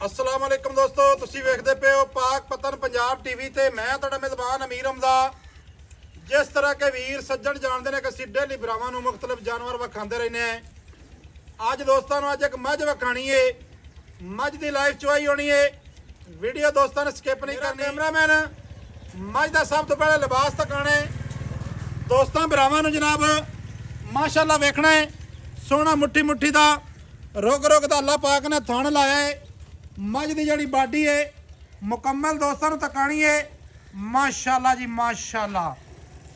अस्सलाम वालेकुम दोस्तों, तुसी वेखदे पे हो पाक पतन पंजाब टीवी ते मैं तुहाडा मेज़बान अमीर हमजा। जिस तरह के वीर सज्जन जानते हैं कि असीं डेली भरावां नूं मुख्तलिफ जानवर विखांदे रहने हैं। अज दोस्तों अज एक मझ विखाणी है, मझ की लाइव चुआई होनी है। वीडियो दोस्तों ने स्किप नहीं करनी। कैमरामैन मझ का सब तो पहले लिबास तकाने दोस्तों भरावां नूं जनाब माशाअल्लाह वेखना है। सोहना मुट्ठी मुट्ठी का रुग रुग का अल्लाह पाक ने थण लाया है। मझ की जी बाडी है मुकम्मल दोस्तों तकानी है। माशाअल्लाह जी माशाअल्लाह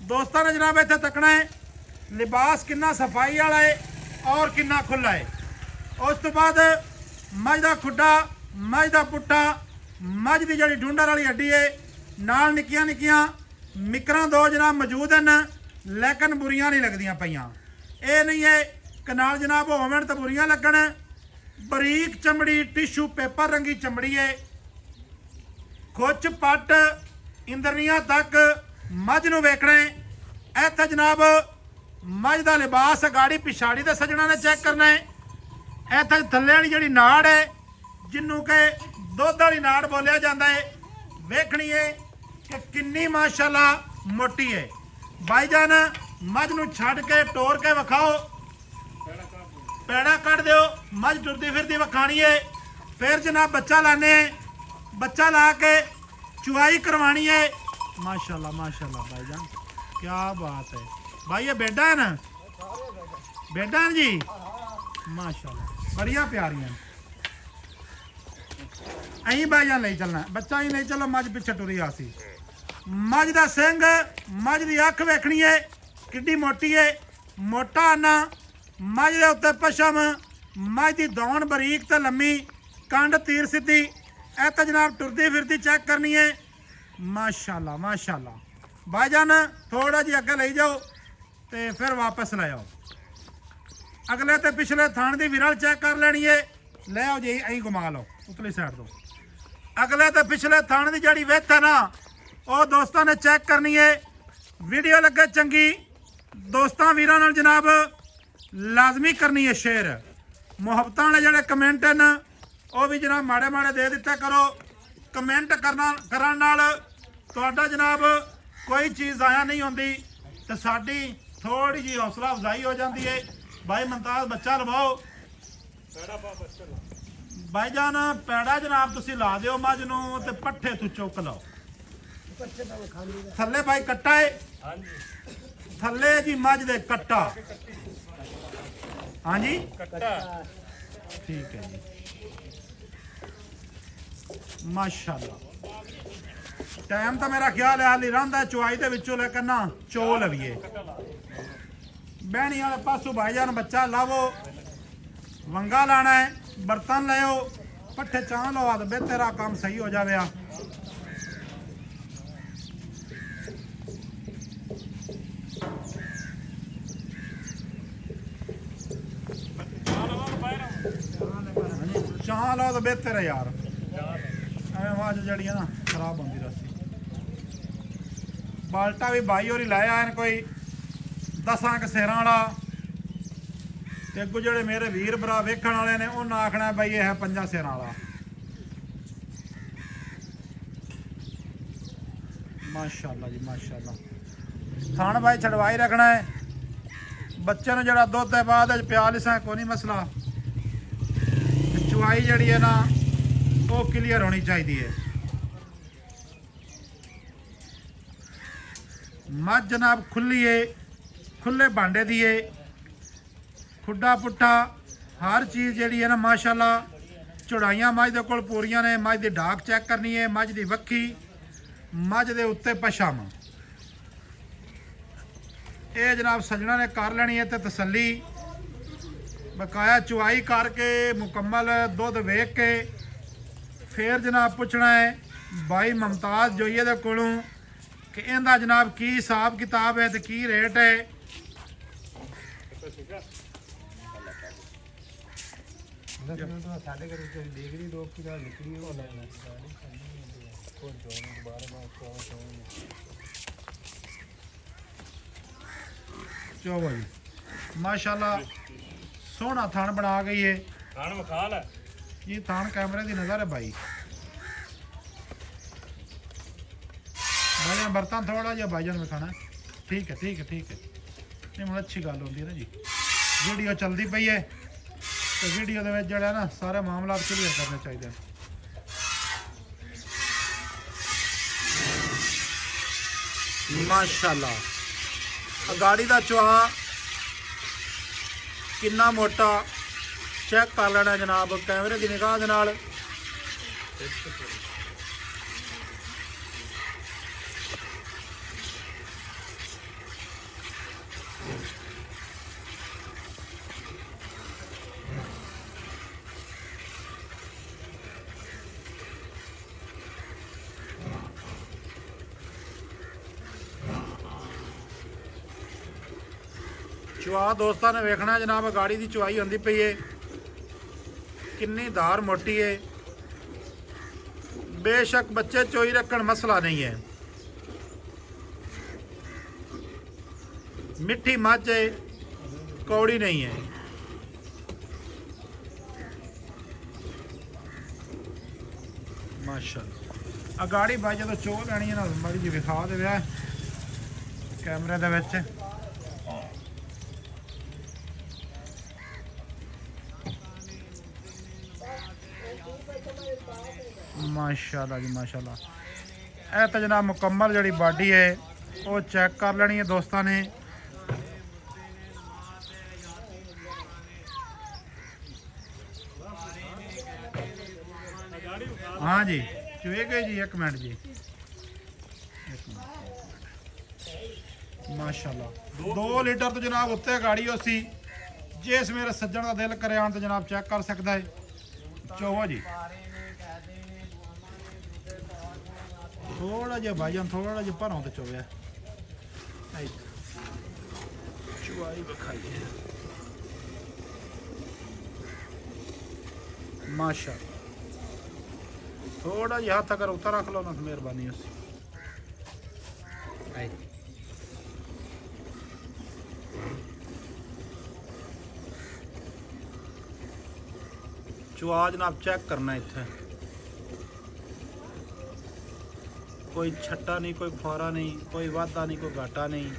दोस्तों ने जनाब इत्थे तकना है लिबास कितना सफाई वाला है और कितना खुला है। उस तो बाद मझ का खुड्डा, मझ का पुट्ठा, मझ की जी ढूंढर वाली हड्डी है, नाल निक्कियां निक्कियां मिकरां दो जनाब मौजूद हैं, लेकिन बुरियां नहीं लगदियां पईयां। ये नहीं है कि नाल जनाब होवन तो बुरियां लगन। बरीक चमड़ी टिशू पेपर रंगी चमड़ी है। खुच पट इंद्रनिया तक मझ नूं वेखना है। इत्थे जनाब मझ का लिबास गाड़ी पिछाड़ी दे सजना ने चेक करना है। इत्थे थल्ले वाली जिहड़ी नाड़ है जिन्हों के दुध वाली नाड़ बोलिया जाता है, वेखनी है कि किन्नी माशाअल्लाह मोटी है। भाईजान मझ नूं छड्ड के टोर के विखाओ, पैड़ा कट दो, मझ टुरदी फिरदी विखानी है। फिर जनाब बच्चा लाने, बच्चा ला के चुआई करवानी है। माशाल्लाह माशाल्लाह भाईजान क्या बात है भाई। ये बेडा है ना, बेडा है जी माशाल्लाह बढ़िया प्यारियां। अं भाईजान नहीं चलना, बच्चा ही नहीं चलो मझ पिछे टुरी आसी। मझ का सिंह, मझ की अख वेखनी है किड्डी मोटी है, मोटा आना मझ के उत्ते पशम, मझ की दौड़ बरीक तो लम्मी, कंड तीर सीधी। इत जनाब टुरदी फिरदी चेक करनी है। माशाल्लाह माशाल्लाह भाईजान थोड़ा जी अगे ले जाओ तो फिर वापस ले आओ। अगले तो पिछले थान की विरल चेक कर लेनी है। ले आओ जी अं घुमा लो उतली साइड तो। अगले तो पिछले थान की जी विथ है ना वो दोस्तों ने चेक करनी है। वीडियो लगे चंगी दोस्तों वीरां नाल जनाब लाजमी करनी है शेयर। मुहब्बत वाले जोड़े कमेंट हैं वह भी जनाब माड़े माड़े दे दिता करो। कमेंट करना करन नाल तुहाडा जनाब कोई चीज़ आया नहीं होती तो साडी थोड़ी जी हौसला अफजाई हो जाती है। भाई मुमताज बच्चा लवाओ भाईजान, पैड़ा जनाब तुसी ला दिओ मझ नूं ते पट्ठे तू चुक लो। थल्ले भाई कट्टा है, थल्ले जी मझ दे कट्टा। हाँ जी ठीक है जी माशाल्लाह। टाइम तो मेरा ख्याल है हाली रहा है चुआई के विचों, लेकिन ना चो लवीए बहनी वाले पासों भाईजान बच्चा लावो। वंगा लाना है, बर्तन लो, पट्ठे चाह लो, तो बेहतर काम सही हो जाए। चाह लो तो बेहतर है यार, आवाज जड़ी है ना खराब होती रस्सी। बाल्टा भी बाई होरी लाया है कोई 10 क सिरां वाला। ते अगों जेडे मेरे वीर भरा वेखण वाले ने उन्हें आखना बई यह है 5 सिरां वाला। माशाल्लाह जी माशाल्लाह थान भाई छड़वाई रखना है। बच्चे ने जरा दुध है बाद प्या लिसा कोई नहीं मसला। चुआई जड़ी है ना वो क्लीयर होनी चाहिए है। मझ जनाब खुली है, खुले भांडे दी है, खुड्डा पुट्ठा हर चीज़ जी है ना माशाल्लाह। चौड़ाइयाँ मझ दे कोल पूरियां ने। मझ की डाक चेक करनी है, मझ की वक्खी, मझ के उत्ते पशम। ये जनाब सजना ने कर लेनी है तो तसली बकाया चुआई करके मुकम्मल दुध वेख के फिर जनाब पूछना है भाई मुमताज जोइए दे कोलों कि इनका जनाब की हिसाब किताब है तो की रेट है। चलो भाई माशाल्लाह सोहना थान बना गई है। थान विखा लै ये थान कैमरे की नज़र है भाई। भाईजान बर्तन थोड़ा जिहा भाईजान में खाना ठीक है ठीक है ठीक है। नहीं मतलब अच्छी गल होती है ना जी, वीडियो चलती पई है तो वीडियो के जो ना सारे मामला क्लीयर करने चाहिए। माशाल्लाह गाड़ी का चुहा कितना मोटा चेक कर लेना जनाब कैमरे की निगाह दे नाल। चुहा दोस्तों ने वेखना जनाब गाड़ी की चुहाई होंदी पई है किन्नी धार मोटी है। बेशक बच्चे चोई रखन मसला नहीं है, मिठी मझ है कौड़ी नहीं है। माशाअल्लाह गाड़ी भाई जो चो लैनी है ना माड़ी जी विखा दे कैमरे दे विच। माशाल्लाह जी माशाल्लाह ए तो जनाब मुकम्मल जड़ी बॉडी है वो चेक कर लेनी है दोस्तों ने। हाँ जी चुए गए जी एक मिनट जी माशाल्लाह 2 लीटर तो जनाब उत्ते गाड़ी उसी जिस मेरे सज्जन का दिल करे आन तो जनाब चेक कर सकता है। चोवा जी थोड़ा जिहा भाईजान थोड़ा जिहा भरों तो चोया चुवाई विखाई माशाल्लाह। थोड़ा जिहा हाथ अगर उतर रख लो ना तो मेहरबानी उस चुहा जनाब चेक करना इत्थे कोई छट्टा नहीं कोई फुआरा नहीं कोई वाधा नहीं कोई घाटा नहीं।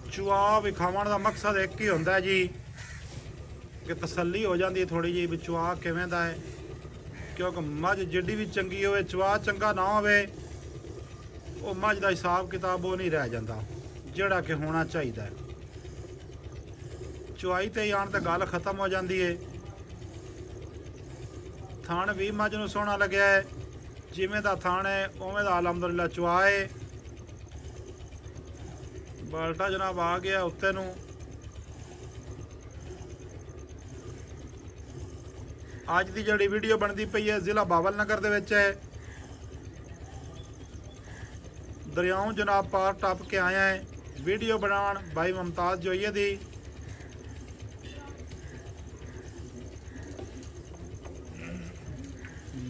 चुहा विखावन का मकसद एक ही होंदा है जी कि तसल्ली हो जाती है थोड़ी जी भी चुहा किवें दा है, क्योंकि मझ जिड्डी भी चंगी होवे चुहा चंगा ना होवे वो मझ का हिसाब किताब वो नहीं रह जाता जिहड़ा कि होना चाहिए। चुहाई ते ही आन ते गल खत्म हो जाती है। थान भी मझ नूं सोहना लग्या है जिवें दा थान है उवें दा अलहमदुलिल्लाह चुहा है। बाल्टा जनाब आ गया उत्ते नूं। अज की जिहड़ी वीडियो बनती पई है जिला बाबल नगर दे विच है। दरियाओं जनाब पार टप के आया है वीडियो बनान भाई मुमताज जोइए दी।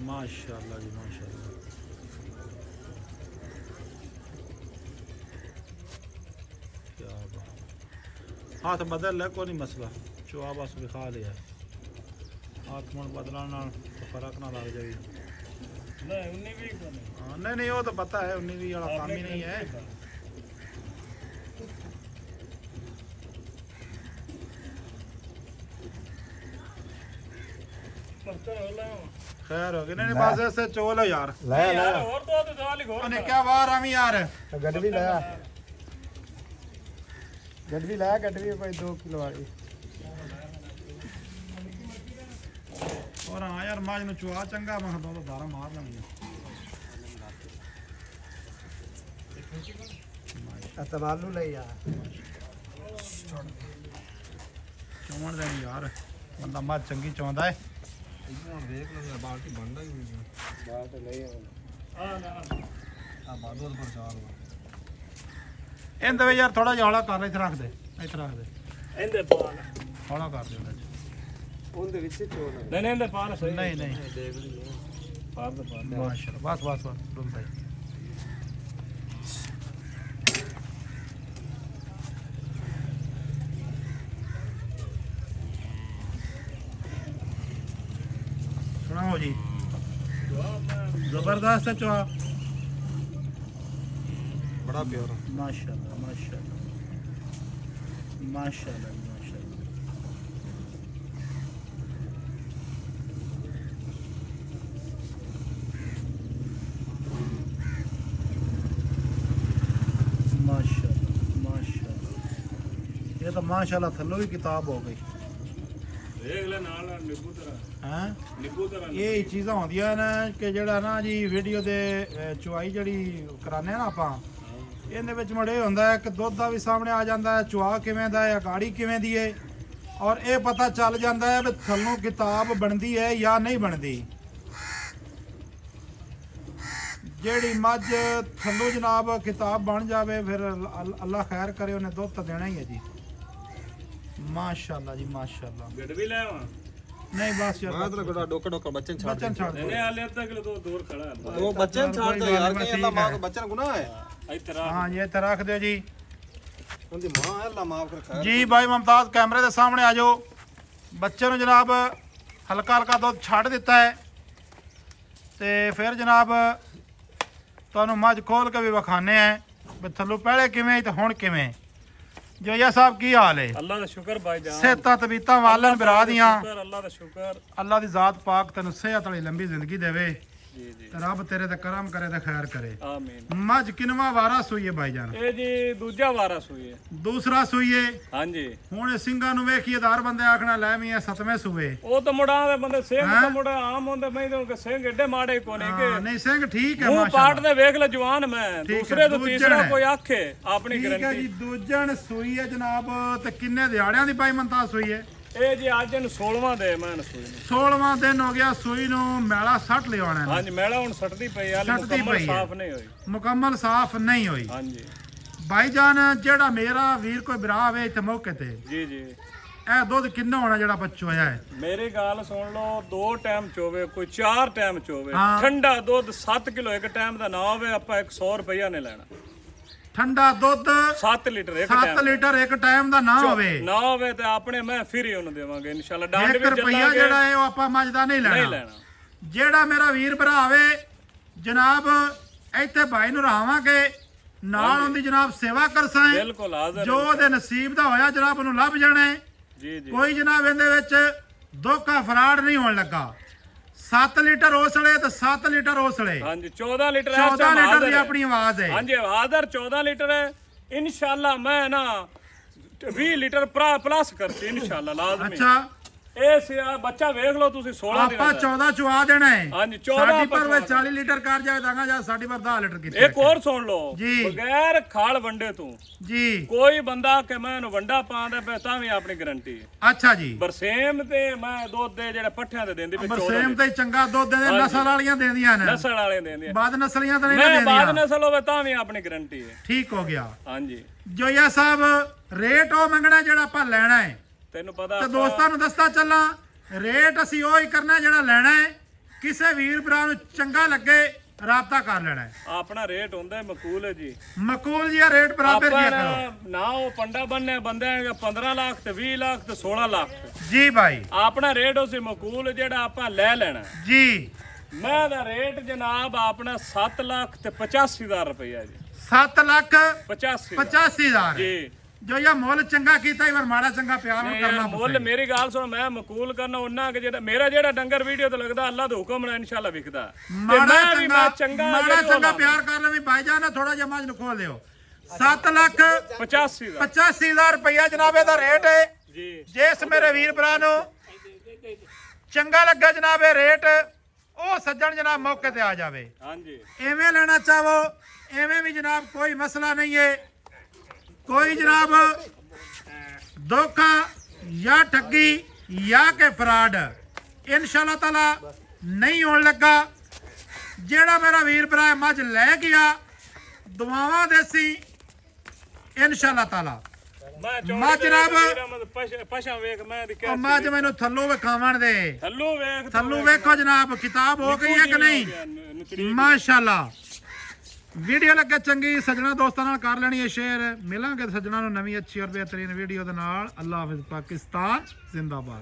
माशाल्लाह जी माशाल्लाह क्या बात। हाथ बदल है कोई नहीं मसला चुहा बस विखा लिया हाथ मुड़ बदलने नाल फर्क ना लग जाए। नहीं नहीं वो तो पता है 19-20 वाला काम ही नहीं है। खैर हो गई नहीं बस ऐसे चोलो यार ले ले और तो गाली घोर अने क्या वार आमी यार गड्डी लाया गड्डी कोई 2 किलो वाली और हाँ यार माज नु चुहा चंगा मैं तो दारा मार लंगी अतमालू ले यार चौवन देनी यार बंदा माज चंगी चौंदा है। देख लो बाल्टी बंदा ही बात ले आ बादल पर चार इंदे वे यार थोड़ा जिहा हौला कर इत्थे रख दे ਇਹਦੇ ਪਾਲ हौला कर दे ਉਹਦੇ ਵਿੱਚ ਚੋਲ ਨਹੀਂ ਇਹਦੇ ਪਾਲ ਸਹੀ नहीं नहीं ਦੇਖ ਲਈਏ ਮਾਸ਼ਾਅੱਲਾ ਬਸ ਬਸ ਬਸ ਡੁੱਲਦਾ ਹੀ ਸੁਣਾਓ ਜੀ ਜ਼ਬਰਦਸਤ ਹੈ ਚਵਾ ਬੜਾ ਪਿਆਰਾ ਮਾਸ਼ਾਅੱਲਾ ਮਾਸ਼ਾਅੱਲਾ ਮਾਸ਼ਾਅੱਲਾ ਮਾਸ਼ਾਅੱਲਾ माशाल्लाह माशाल्लाह ये तो माशाल्लाह थल्लो भी किताब हो गई ਦੇਖ ਲੈ ਨਾਲ ਨਿੱਬੂ ਤਰ੍ਹਾਂ हैं ਨਿੱਬੂ ਤਰ੍ਹਾਂ ਇਹ ਚੀਜ਼ਾਂ ਹੁੰਦੀਆਂ ਨੇ ਕਿ ਜਿਹੜਾ ਨਾ ਜੀ ਵੀਡੀਓ ਦੇ ਚੁਆਈ ਜਿਹੜੀ ਕਰਾਨੇ ਆ ਨਾ ਆਪਾਂ ਇਹਦੇ ਵਿੱਚ ਮੜੇ ਹੁੰਦਾ ਹੈ ਕਿ ਦੁੱਧ ਦਾ ਵੀ ਸਾਹਮਣੇ ਆ ਜਾਂਦਾ ਹੈ ਚੁਆ ਕਿਵੇਂ ਦਾ ਹੈ ਗਾੜੀ ਕਿਵੇਂ ਦੀ ਹੈ ਔਰ ਇਹ ਪਤਾ ਚੱਲ ਜਾਂਦਾ ਹੈ ਵੀ ਥੱਲੋਂ ਕਿਤਾਬ ਬਣਦੀ ਹੈ ਜਾਂ ਨਹੀਂ ਬਣਦੀ ਜਿਹੜੀ ਮੱਝ ਥੱਲੋਂ ਜਨਾਬ ਕਿਤਾਬ ਬਣ ਜਾਵੇ ਫਿਰ ਅੱਲਾ ਖੈਰ ਕਰੇ ਉਹਨੇ ਦੁੱਧ ਤਾਂ ਦੇਣਾ ਹੀ ਹੈ ਜੀ ਮਾਸ਼ਾਅੱਲਾ ਜੀ ਮਾਸ਼ਾਅੱਲਾ ਗੱਡ ਵੀ ਲੈ ਆਵਾਂ ਨਹੀਂ ਬਸ ਯਾਰ ਮੈਂ ਤਾਂ ਗੋਡਾ ਡੋਕਾ ਬੱਚਨ ਛੱਡ ਬੱਚਨ ਛੱਡ ਇਹਨੇ ਹਾਲੇ ਅੱਧਾ ਕਿਲੋ ਤੋਂ ਦੂਰ ਖੜਾ ਹੈ ਦੋ ਬੱਚਨ ਛੱਡ ਦੋ ਯਾਰ ਕਿ ਅੱਲਾ ਮਾਂ ਕੋ ਬੱਚਨ ਗੁਨਾਹ ਹੈ ਇਸ ਤਰ੍ਹਾਂ ਹਾਂ ਇਹ ਤਾਂ ਰੱਖ ਦਿਓ ਜੀ ਉਹਦੀ ਮਾਂ ਹੈ ਅੱਲਾ ਮਾਫ ਕਰ ਖੈਰ ਜੀ ਭਾਈ ਮੁਮਤਾਜ਼ ਕੈਮਰੇ ਦੇ ਸਾਹਮਣੇ ਆ ਜਾਓ ਬੱਚੇ ਨੂੰ ਜਨਾਬ ਹਲਕਾ ਹਲਕਾ ਦੁੱਧ ਛੱਡ ਦਿੱਤਾ ਹੈ ਤੇ ਫਿਰ ਜਨਾਬ ਤੁਹਾਨੂੰ ਮੱਝ ਖੋਲ ਕੇ ਵੀ ਵਿਖਾਣੇ ਆ ਵੀ ਥੱਲੋਂ ਪਹਿਲੇ ਕਿਵੇਂ ਤੇ ਹੁਣ ਕਿਵੇਂ ਜੋਇਆ ਸਾਹਿਬ ਕੀ ਹਾਲ ਹੈ ਅੱਲਾ ਦਾ ਸ਼ੁਕਰ ਭਾਈ ਜਾਨ ਸਿਹਤਾਂ ਤਬੀਤਾਂ ਵਾਲਨ ਬਰਾ ਦੀਆਂ ਸ਼ੁਕਰ ਅੱਲਾ ਦਾ ਸ਼ੁਕਰ ਅੱਲਾ ਦੀ ਜ਼ਾਤ ਪਾਕ ਤੈਨੂੰ ਸਿਹਤ ਵਾਲੀ ਲੰਬੀ ਜ਼ਿੰਦਗੀ ਦੇਵੇ ਜੀ ਜੀ ਤੇ ਰੱਬ ਤੇਰੇ ਤੇ ਕਰਮ ਕਰੇ ਤੇ ਖੈਰ ਕਰੇ ਆਮੀਨ ਮੱਝ ਕਿਨਵਾ ਵਾਰਾ ਸੂਈ ਹੈ ਭਾਈ ਜਾਨ ਇਹ ਜੀ ਦੂਜਾ ਵਾਰਸ ਹੋਈ ਹੈ ਦੂਸਰਾ ਸੂਈ ਹੈ ਹਾਂਜੀ ਹੁਣ ਇਹ ਸਿੰਘਾਂ ਨੂੰ ਵੇਖੀਏ ਦਾਰ ਬੰਦੇ ਆਖਣਾ ਲੈ ਮੀਆਂ ਸਤਵੇਂ ਸੂਏ ਉਹ ਤਾਂ ਮੁੰਡਾ ਦੇ ਬੰਦੇ ਸਿੰਘ ਤਾਂ ਮੁੰਡਾ ਆਮ ਹੁੰਦੇ ਮੈਂ ਤਾਂ ਸਿੰਘ ਏਡੇ ਮਾੜੇ ਕੋਨੇ ਹਾਂ, ਕਿ ਨਹੀਂ ਸਿੰਘ ਠੀਕ ਹੈ ਮੂੰਹ ਮਾਸ਼ਾਅੱਲਾ ਪਾਟ ਦੇ ਵੇਖ ਲੈ ਜਵਾਨ ਮੈਂ ਠੀਕ ਹੈ, ਦੂਸਰੇ ਤੋਂ ਦੂਜਣ ਤੀਸਰਾ ਹੈ। ਕੋਈ ਆਖੇ ਆਪਣੀ ਠੀਕ ਹੈ ਜੀ ਗਰੰਟੀ ਦੂਜਣ ਸੂਈ ਹੈ ਜਨਾਬ ਤੇ ਕਿੰਨੇ ਦਿਹਾੜਿਆਂ ਦੀ ਪਾਈ ਮੰਤਾ ਸੂਈ ਹੈ ਇਹ ਜੀ ਅੱਜ ਇਹਨੂੰ 16ਵਾਂ ਦੇ ਮੈਂ ਇਹਨੂੰ ਸੂਈ ਨੂੰ 16ਵਾਂ ਦਿਨ ਹੋ ਗਿਆ ਸੂਈ ਨੂੰ ਮੈਲਾ ਸੱਟ ਲਿਆਉਣਾ ਹੈ ਹਾਂਜੀ ਮੈਲਾ ਹੁਣ ਸੱਟਦੀ ਪਈ ਆ ਸੱਟਦੀ ਮੁਕੰਮਲ ਪਈ ਹੈ। ਸਾਫ਼ ਨਹੀਂ ਹੋਈ ਮੁਕੰਮਲ ਸਾਫ਼ ਨਹੀਂ ਹੋਈ ਹਾਂਜੀ ਭਾਈ ਜਾਨ ਜਿਹੜਾ ਮੇਰਾ ਵੀਰ ਕੋਈ ਭਰਾ ਆਵੇ ਇੱਥੇ ਮੌਕੇ ਤੇ ਜੀ ਜੀ ਇਹ ਦੁੱਧ ਕਿੰਨਾ ਹੋਣਾ ਜਿਹੜਾ ਬੱਚੋ ਹੋਇਆ ਹੈ ਮੇਰੀ ਗੱਲ ਸੁਣ ਲਓ 2 ਟਾਈਮ ਚੋਵੇ ਕੋਈ 4 ਟਾਈਮ ਚੋਵੇ ਹਾਂ। ਠੰਡਾ ਦੁੱਧ 7 ਕਿਲੋ ਇੱਕ ਟਾਈਮ ਦਾ ਨਾ ਹੋਵੇ ਆਪਾਂ 100 ਰੁਪਇਆ ਨੇ ਲੈਣਾ ਠੰਡਾ ਦੁੱਧ 7 ਲੀਟਰ ਇੱਕ 7 ਟਾਈਮ ਲੀਟਰ ਇੱਕ ਟਾਈਮ ਦਾ ਨਾ ਹੋਵੇ ਨਾ ਹੋਵੇ ਤੇ ਆਪਣੇ ਮੈਂ ਫਿਰ ਹੀ ਉਹਨੂੰ ਦੇਵਾਂਗੇ ਇਨਸ਼ਾਅੱਲਾ ਡਾਂਡ 1 ਵੀ ਰੁਪਈਆ ਚੱਲਾਂਗੇ ਜਿਹੜਾ ਹੈ ਉਹ ਆਪਾਂ ਮੱਝ ਦਾ ਨਹੀਂ ਨਹੀਂ ਲੈਣਾ ਲੈਣਾ ਜਿਹੜਾ ਮੇਰਾ ਵੀਰ ਭਰਾ ਆਵੇ ਜਨਾਬ ਇੱਥੇ ਭਾਈ ਨੂੰ ਰਹਾਵਾਂਗੇ ਨਾਲ ਉਹਦੀ ਜਨਾਬ ਸੇਵਾ ਕਰਸਾਂ ਬਿਲਕੁਲ ਹਾਜ਼ਰ ਜੋ ਉਹਦੇ ਨਸੀਬ ਦਾ ਹੋਇਆ ਜਨਾਬ ਉਹਨੂੰ ਲੱਭ ਜਾਣਾ ਹੈ ਜੀ ਜੀ ਕੋਈ ਜਨਾਬ ਇਹਦੇ ਵਿੱਚ ਧੋਖਾ ਫਰਾਡ ਨਹੀਂ ਹੋਣ ਲੱਗਾ 7 ਲੀਟਰ ਉਸਲੇ ਤੇ 7 ਲੀਟਰ ਉਸਲੇ ਹਾਂਜੀ 14 ਲੀਟਰ 14 ਲੀਟਰ ਦੀ ਆਪਣੀ ਆਵਾਜ਼ ਹੈ ਹਾਂਜੀ ਹਾਜ਼ਰ 14 ਲੀਟਰ ਹੈ ਇਨਸ਼ਾਅੱਲਾ ਮੈਂ ਨਾ 20 ਲੀਟਰ ਪਲੱਸ ਕਰਤੀ ਇਨਸ਼ਾਅੱਲਾ ਲਾਜ਼ਮੀ ਅੱਛਾ ਇਹ ਸਿਆ ਬੱਚਾ ਵੇਖ ਲਓ ਤੁਸੀਂ 16 ਆਪਾਂ ਦਿਨਾਂ ਦਾ 14 ਚੁਆ ਦੇਣਾ ਹੈ ਹਾਂਜੀ 14 ਸਾਡੀ ਪਰ ਆਪਾਂ 40 ਲੀਟਰ ਕਰ ਜਾਏ ਦਾਂਗਾ ਜਾਂ ਸਾਡੀ ਪਰ 10 ਲੀਟਰ ਕੀਤੀ ਇੱਕ ਹੋਰ ਸੁਣ ਲਓ ਜੀ। ਬਗੈਰ ਖਾਲ ਵੰਡੇ ਤੋਂ ਜੀ ਕੋਈ ਬੰਦਾ ਕਿ ਮੈਂ ਇਹਨੂੰ ਵੰਡਾ ਪਾਉਂਦਾ ਪਿਆ ਤਾਂ ਵੀ ਆਪਣੀ ਗਾਰੰਟੀ ਹੈ ਅੱਛਾ ਜੀ ਬਰਸੇਮ ਤੇ ਮੈਂ ਦੁੱਧ ਦੇ ਜਿਹੜੇ ਪੱਠਿਆਂ ਤੇ ਦਿੰਦੀ ਪਈ 14 ਬਰਸੇਮ ਤੇ ਚੰਗਾ ਦੁੱਧ ਦੇ ਨਸਲ ਵਾਲੀਆਂ ਦਿੰਦੀਆਂ ਨੇ ਨਸਲ ਵਾਲੇ ਦਿੰਦੇ ਆ ਬਾਦ ਨਸਲੀਆਂ ਤਾਂ ਨਹੀਂ ਨਾ ਮੈਂ ਬਾਅਦ ਦਿੰਦੀਆਂ ਨਸਲ ਹੋਵੇ ਤਾਂ ਵੀ ਆਪਣੀ ਗਾਰੰਟੀ ਹੈ ਠੀਕ ਹੋ ਗਿਆ ਹਾਂਜੀ ਜੋਇਆ ਸਾਹਿਬ ਰੇਟ ਉਹ ਮੰਗਣਾ ਜਿਹੜਾ ਆਪਾਂ ਲੈਣਾ ਹੈ ਤੈਨੂੰ ਪਤਾ ਤੇ ਆਪਾਂ- ਦੋਸਤਾਂ ਨੂੰ ਦੱਸਦਾ ਚੱਲਾਂ ਰੇਟ ਅਸੀਂ ਉਹ ਹੀ ਕਰਨਾ ਜਿਹੜਾ ਲੈਣਾ ਹੈ ਕਿਸੇ ਵੀਰ ਭਰਾ ਨੂੰ ਚੰਗਾ ਲੱਗੇ ਰਾਬਤਾ ਕਰ ਲੈਣਾ ਹੈ ਆਪਣਾ ਰੇਟ ਹੁੰਦਾ ਹੈ ਮਕੂਲ ਹੈ ਜੀ ਮਕੂਲ ਜੀ ਰੇਟ ਬਰਾਬਰ ਆਪਾਂ ਜਿਆ ਕਰੋ ਨਾ ਉਹ ਪੰਡਾ ਬੰਨੇ ਬੰਦੇ 15 ਲੱਖ ਤੇ 20 ਲੱਖ ਤੇ 16 ਲੱਖ ਜੀ ਭਾਈ ਆਪਣਾ ਰੇਟ ਉਸੇ ਮਕੂਲ ਜਿਹੜਾ ਆਪਾਂ ਲੈ ਲੈਣਾ ਜੀ ਮੈਂ ਦਾ ਰੇਟ ਜਨਾਬ ਆਪਣਾ 7 ਲੱਖ ਤੇ 85,000 ਰੁਪਇਆ ਜੀ 7 ਲੱਖ 85 85,000 ਜੀ ਜੋ ਇਹ ਮੁੱਲ ਚੰਗਾ ਕੀਤਾ ਹੀ ਪਰ ਮਾੜਾ ਚੰਗਾ ਪਿਆਰ ਨਾਲ ਕਰਨਾ ਮੁੱਲ ਮੇਰੀ ਗੱਲ ਸੁਣ ਮੈਂ ਮਕੂਲ ਕਰਨਾ ਉਹਨਾਂ ਕਿ ਜਿਹੜਾ ਮੇਰਾ ਜਿਹੜਾ ਡੰਗਰ ਵੀਡੀਓ ਤੇ ਲੱਗਦਾ ਅੱਲਾ ਦਾ ਹੁਕਮ ਨਾਲ ਇਨਸ਼ਾਅੱਲਾ ਵਿਕਦਾ ਤੇ ਮਾੜਾ ਮੈਂ ਵੀ ਮੈਂ ਚੰਗਾ ਚੰਗਾ ਮਾੜਾ ਜਿਹੜਾ ਚੰਗਾ ਪਿਆਰ ਕਰ ਲਵੀ ਭਾਈ ਜਾਨ ਥੋੜਾ ਜਿਹਾ ਮਾਝ ਨੂੰ ਖੋਲ ਦਿਓ 7 ਲੱਖ 85 ਦਾ 85,000 ਰੁਪਇਆ ਜਨਾਬ ਇਹਦਾ ਰੇਟ ਹੈ ਜੀ ਜਿਸ ਮੇਰੇ ਵੀਰ ਭਰਾ ਨੂੰ ਚੰਗਾ ਲੱਗਾ ਜਨਾਬ ਇਹ ਰੇਟ ਉਹ ਸੱਜਣ ਜਨਾਬ ਮੌਕੇ ਤੇ ਆ ਜਾਵੇ ਹਾਂਜੀ ਐਵੇਂ ਲੈਣਾ ਚਾਹੋ ਐਵੇਂ ਵੀ ਜਨਾਬ ਕੋਈ ਮਸਲਾ ਨਹੀਂ ਹੈ ਕੋਈ ਜਨਾਬ ਧੋਖਾ ਜਾਂ ਠੱਗੀ ਜਾਂ ਕਿ ਫਰਾਡ ਇਨਸ਼ਾਅੱਲਾ ਤਾਲਾ ਨਹੀਂ ਹੋਣ ਲੱਗਾ ਜਿਹੜਾ ਮੇਰਾ ਵੀਰ ਭਰਾ ਮੱਝ ਲੈ ਗਿਆ ਦੁਆਵਾਂ ਦੇਸੀ ਇਨਸ਼ਾਅੱਲਾ ਤਾਲਾ ਮੱਝ ਜਨਾਬ ਪਸ਼ਾ ਵੇਖ ਮੈਂ ਦੀ ਉਹ ਮੱਝ ਮੈਨੂੰ ਥੱਲੋਂ ਵਿਖਾਵਣ ਦੇ ਥੱਲੂ ਵੇਖੋ ਜਨਾਬ ਕਿਤਾਬ ਹੋ ਗਈ ਹੈ ਕਿ ਨਹੀਂ ਮਾਸ਼ਾਅੱਲਾ ਵੀਡੀਓ ਲੱਗੇ ਚੰਗੀ ਸੱਜਣਾ ਦੋਸਤਾਂ ਨਾਲ ਕਰ ਲੈਣੀ ਹੈ ਸ਼ੇਅਰ ਮਿਲਾਂਗੇ ਸੱਜਣਾ ਨੂੰ ਨਵੀਂ ਅੱਛੀ ਔਰ ਬਿਹਤਰੀਨ ਵੀਡੀਓ ਦੇ ਨਾਲ ਅੱਲਾ ਹਾਫਿਜ਼ ਪਾਕਿਸਤਾਨ ਜ਼ਿੰਦਾਬਾਦ